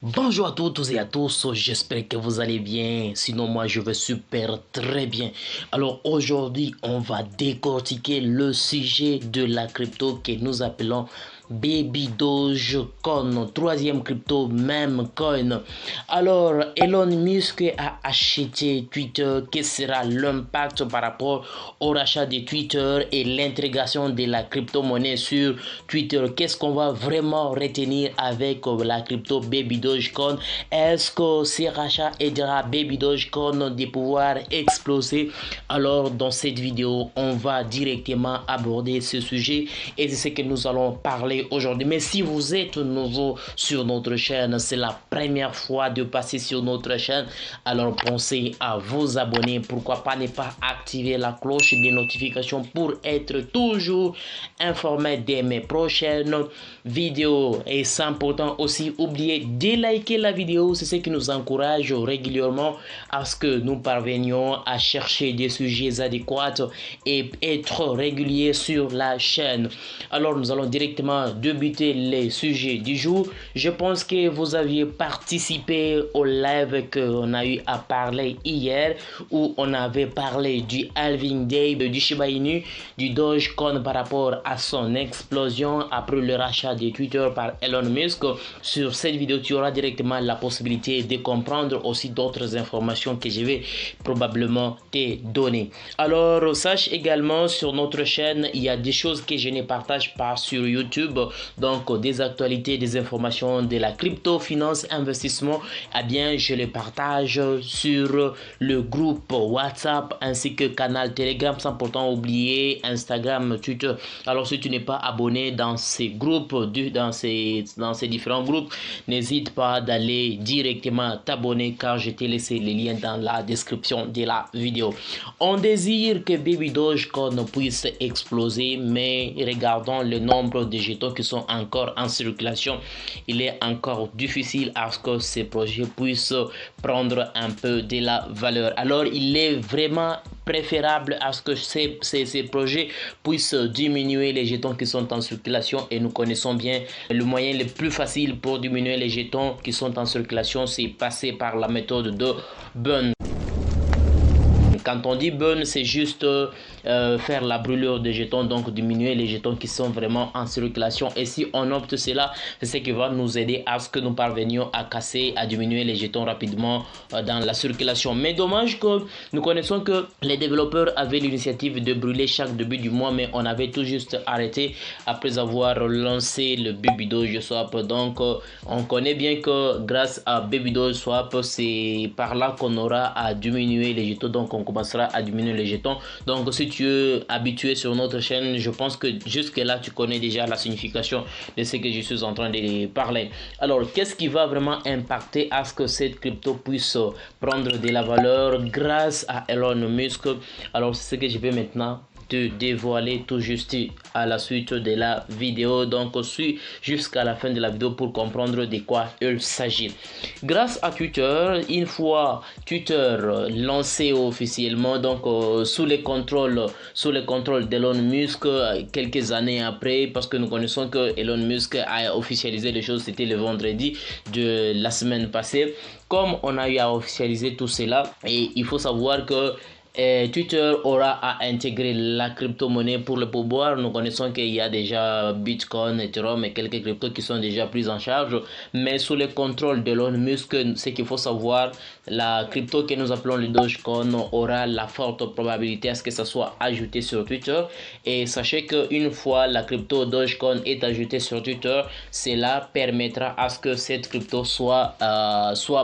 Bonjour à toutes et à tous, j'espère que vous allez bien, sinon moi je vais super très bien. Alors aujourd'hui on va décortiquer le sujet de la crypto que nous appelons Baby Dogecoin, troisième crypto même coin. Alors Elon Musk a acheté Twitter, quel sera l'impact par rapport au rachat de Twitter et l'intégration de la crypto-monnaie sur Twitter? Qu'est-ce qu'on va vraiment retenir avec la crypto Baby Dogecoin? Est-ce que ces rachats aidera Baby Dogecoin de pouvoir exploser? Alors dans cette vidéo, on va directement aborder ce sujet et c'est ce que nous allons parler aujourd'hui. Mais si vous êtes nouveau sur notre chaîne, c'est la première fois de passer sur notre chaîne, alors pensez à vous abonner. Pourquoi pas ne pas activer la cloche des notifications pour être toujours informé de mes prochaines vidéos. Et sans pourtant aussi oublier de liker la vidéo, c'est ce qui nous encourage régulièrement à ce que nous parvenions à chercher des sujets adéquats et être réguliers sur la chaîne. Alors nous allons directement débuter les sujets du jour. Je pense que vous aviez participé au live qu'on a eu à parler hier où on avait parlé du halving day du Shiba Inu, du Dogecoin par rapport à son explosion après le rachat de Twitter par Elon Musk. Sur cette vidéo, tu auras directement la possibilité de comprendre aussi d'autres informations que je vais probablement te donner. Alors, sache également sur notre chaîne, il y a des choses que je ne partage pas sur YouTube, donc des actualités, des informations de la crypto, finance, investissement, eh bien, je les partage sur le groupe WhatsApp ainsi que canal Telegram, sans pourtant oublier Instagram, Twitter. Alors, si tu n'es pas abonné dans ces groupes, dans ces différents groupes, n'hésite pas d'aller directement t'abonner car je t'ai laissé les liens dans la description de la vidéo. On désire que Baby Dogecoin puisse exploser, mais regardons le nombre de jetons qui sont encore en circulation. Il est encore difficile à ce que ces projets puissent prendre un peu de la valeur. Alors, il est vraiment préférable à ce que ces projets puissent diminuer les jetons qui sont en circulation, et nous connaissons bien le moyen le plus facile pour diminuer les jetons qui sont en circulation, c'est passer par la méthode de burn. Quand on dit burn, c'est juste faire la brûlure des jetons, donc diminuer les jetons qui sont vraiment en circulation. Et si on opte cela, c'est ce qui va nous aider à ce que nous parvenions à casser, à diminuer les jetons rapidement dans la circulation. Mais dommage que nous connaissons que les développeurs avaient l'initiative de brûler chaque début du mois, mais on avait tout juste arrêté après avoir lancé le Baby Doge Swap. Donc on connaît bien que grâce à Baby Doge Swap, c'est par là qu'on aura à diminuer les jetons, donc on commencera à diminuer les jetons. Donc si tu es habitué sur notre chaîne, je pense que jusque là tu connais déjà la signification de ce que je suis en train de parler. Alors qu'est-ce qui va vraiment impacter à ce que cette crypto puisse prendre de la valeur grâce à Elon Musk? Alors c'est ce que je vais maintenant te dévoiler tout juste à la suite de la vidéo. Donc suis jusqu'à la fin de la vidéo pour comprendre de quoi il s'agit. Grâce à Twitter, une fois Twitter lancé officiellement, donc sous le contrôle d'Elon Musk, quelques années après, parce que nous connaissons que Elon Musk a officialisé les choses, c'était le vendredi de la semaine passée. Comme on a eu à officialiser tout cela, et il faut savoir que Twitter aura à intégrer la crypto-monnaie pour le pourboire. Nous connaissons qu'il y a déjà Bitcoin, Ethereum et quelques cryptos qui sont déjà pris en charge. Mais sous le contrôle d'Elon Musk, ce qu'il faut savoir, la crypto que nous appelons le Dogecoin aura la forte probabilité à ce que ça soit ajouté sur Twitter. Et sachez qu'une fois la crypto Dogecoin est ajoutée sur Twitter, cela permettra à ce que cette crypto soit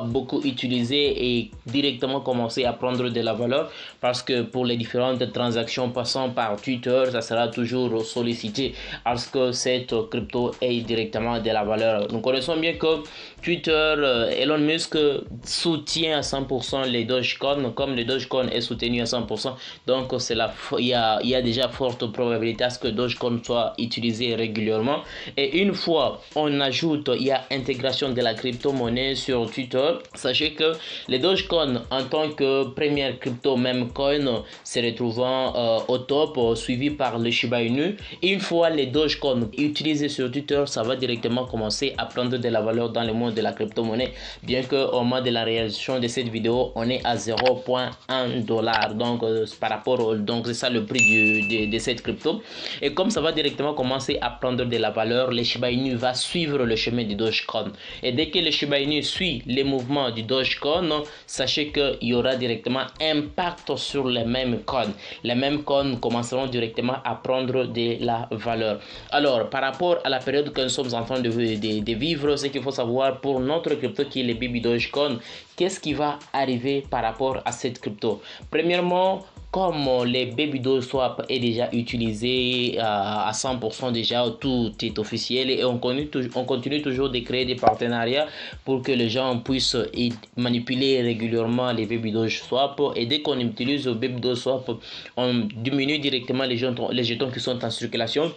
beaucoup utilisée et directement commencer à prendre de la valeur. Parce que pour les différentes transactions passant par Twitter, ça sera toujours sollicité à ce que cette crypto ait directement de la valeur. Nous connaissons bien que Twitter, Elon Musk soutient à 100% les Dogecoin, comme le Dogecoin est soutenu à 100%. Donc il y a déjà forte probabilité à ce que Dogecoin soit utilisé régulièrement. Et une fois on ajoute, il y a intégration de la crypto-monnaie sur Twitter, sachez que les Dogecoin en tant que première crypto même meme coin se retrouvant au top, suivi par le Shiba Inu. Une fois les Dogecoin utilisés sur Twitter, ça va directement commencer à prendre de la valeur dans le monde de la crypto-monnaie. Bien qu'au moment de la réalisation de cette vidéo, on est à 0.1 $. Donc, par rapport, donc c'est ça le prix de cette crypto. Et comme ça va directement commencer à prendre de la valeur, le Shiba Inu va suivre le chemin du Dogecoin. Et dès que le Shiba Inu suit les mouvements du Dogecoin, sachez qu'il y aura directement impact sur les mêmes coins. Les mêmes coins commenceront directement à prendre de la valeur. Alors, par rapport à la période que nous sommes en train de vivre, ce qu'il faut savoir pour notre crypto qui est le Baby Dogecoin, qu'est-ce qui va arriver par rapport à cette crypto? Premièrement, comme les Baby Doge Swap est déjà utilisé à 100% déjà, tout est officiel et on continue toujours de créer des partenariats pour que les gens puissent manipuler régulièrement les Baby Doge Swap. Et dès qu'on utilise le Baby Doge Swap, on diminue directement les jetons qui sont en circulation.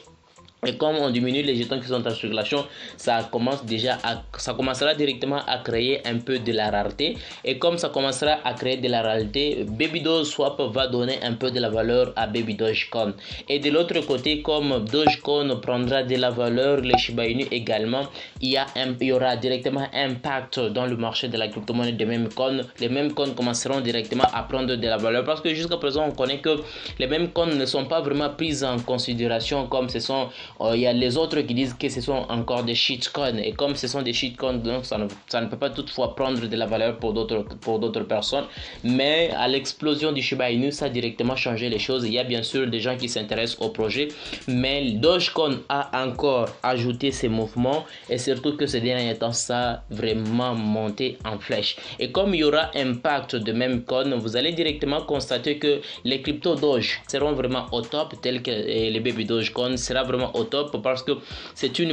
Et comme on diminue les jetons qui sont en circulation, ça commencera directement à créer un peu de la rareté. Et comme ça commencera à créer de la rareté, Baby Doge Swap va donner un peu de la valeur à Baby Dogecoin. Et de l'autre côté, comme Dogecoin prendra de la valeur, les Shiba Inu également, il y aura directement un impact dans le marché de la crypto-monnaie des mêmes coins. Les mêmes coins commenceront directement à prendre de la valeur parce que jusqu'à présent, on connaît que les mêmes coins ne sont pas vraiment prises en considération comme ce sont. Il y a les autres qui disent que ce sont encore des shitcoins et comme ce sont des shitcoins, donc ça ne peut pas toutefois prendre de la valeur pour d'autres personnes. Mais à l'explosion du Shiba Inu, ça a directement changé les choses. Il y a bien sûr des gens qui s'intéressent au projet, mais Dogecoin a encore ajouté ces mouvements et surtout que ces derniers temps, ça a vraiment monté en flèche. Et comme il y aura impact de même coin, vous allez directement constater que les crypto Doge seront vraiment au top, tel que les Baby Dogecoin sera vraiment au top parce que c'est une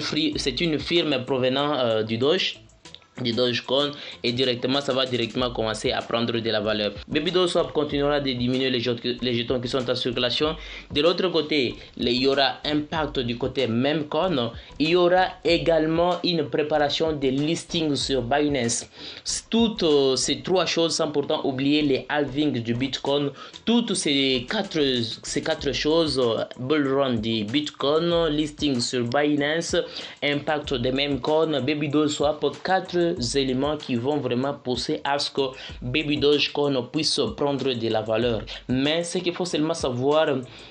firme provenant du Dogecoin et directement ça va directement commencer à prendre de la valeur. Baby Doge Swap continuera de diminuer les jetons qui sont en circulation. De l'autre côté, il y aura impact du côté même coin. Il y aura également une préparation des listings sur Binance. Toutes ces trois choses sans pourtant oublier les halvings du Bitcoin. Toutes ces quatre choses, bull run du Bitcoin, listing sur Binance, impact des mêmes coins, Baby Doge Swap, 4 éléments qui vont vraiment pousser à ce que Baby Dogecoin puisse prendre de la valeur. Mais ce qu'il faut seulement savoir,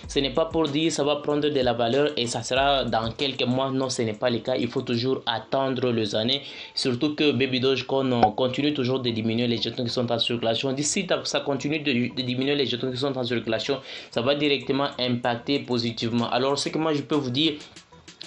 ce n'est pas pour dire ça va prendre de la valeur et ça sera dans quelques mois. Non, ce n'est pas le cas. Il faut toujours attendre les années. Surtout que Baby Dogecoin continue toujours de diminuer les jetons qui sont en circulation. D'ici ça continue de diminuer les jetons qui sont en circulation, ça va directement impacter positivement. Alors ce que moi je peux vous dire,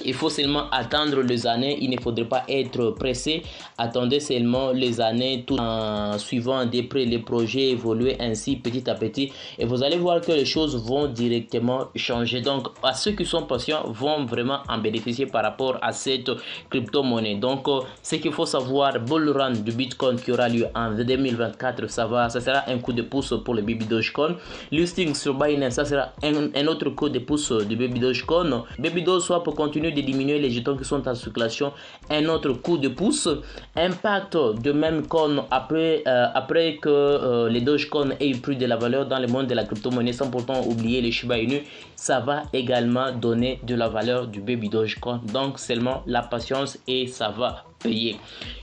il faut seulement attendre les années, il ne faudrait pas être pressé. Attendez seulement les années tout en suivant de près les projets évoluer ainsi petit à petit et vous allez voir que les choses vont directement changer. Donc à ceux qui sont patients vont vraiment en bénéficier par rapport à cette crypto-monnaie. Donc ce qu'il faut savoir, bull run du Bitcoin qui aura lieu en 2024, ça sera un coup de pouce pour le Baby Dogecoin. Listing sur Binance, ça sera un autre coup de pouce du Baby Dogecoin. Baby Doge Swap continue de diminuer les jetons qui sont en circulation, un autre coup de pouce. Impact de même coin après que les Dogecoin aient pris de la valeur dans le monde de la crypto-monnaie sans pourtant oublier les Shiba Inu, ça va également donner de la valeur du Baby Dogecoin. Donc seulement la patience et ça va payer.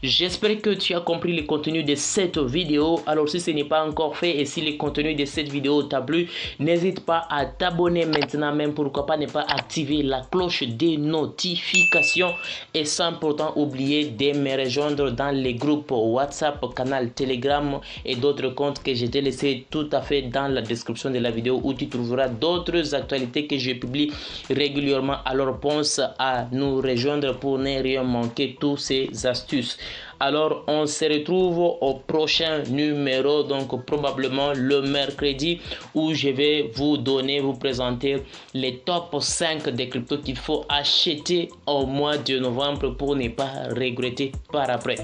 J'espère que tu as compris le contenu de cette vidéo. Alors si ce n'est pas encore fait et si le contenu de cette vidéo t'a plu, n'hésite pas à t'abonner maintenant, même pourquoi pas ne pas activer la cloche des notifications et sans pourtant oublier de me rejoindre dans les groupes WhatsApp, canal Telegram et d'autres comptes que je t'ai laissé tout à fait dans la description de la vidéo où tu trouveras d'autres actualités que je publie régulièrement. Alors pense à nous rejoindre pour ne rien manquer tous ces astuces. Alors on se retrouve au prochain numéro, donc probablement le mercredi, où je vais vous présenter les top 5 des cryptos qu'il faut acheter au mois de novembre pour ne pas regretter par après.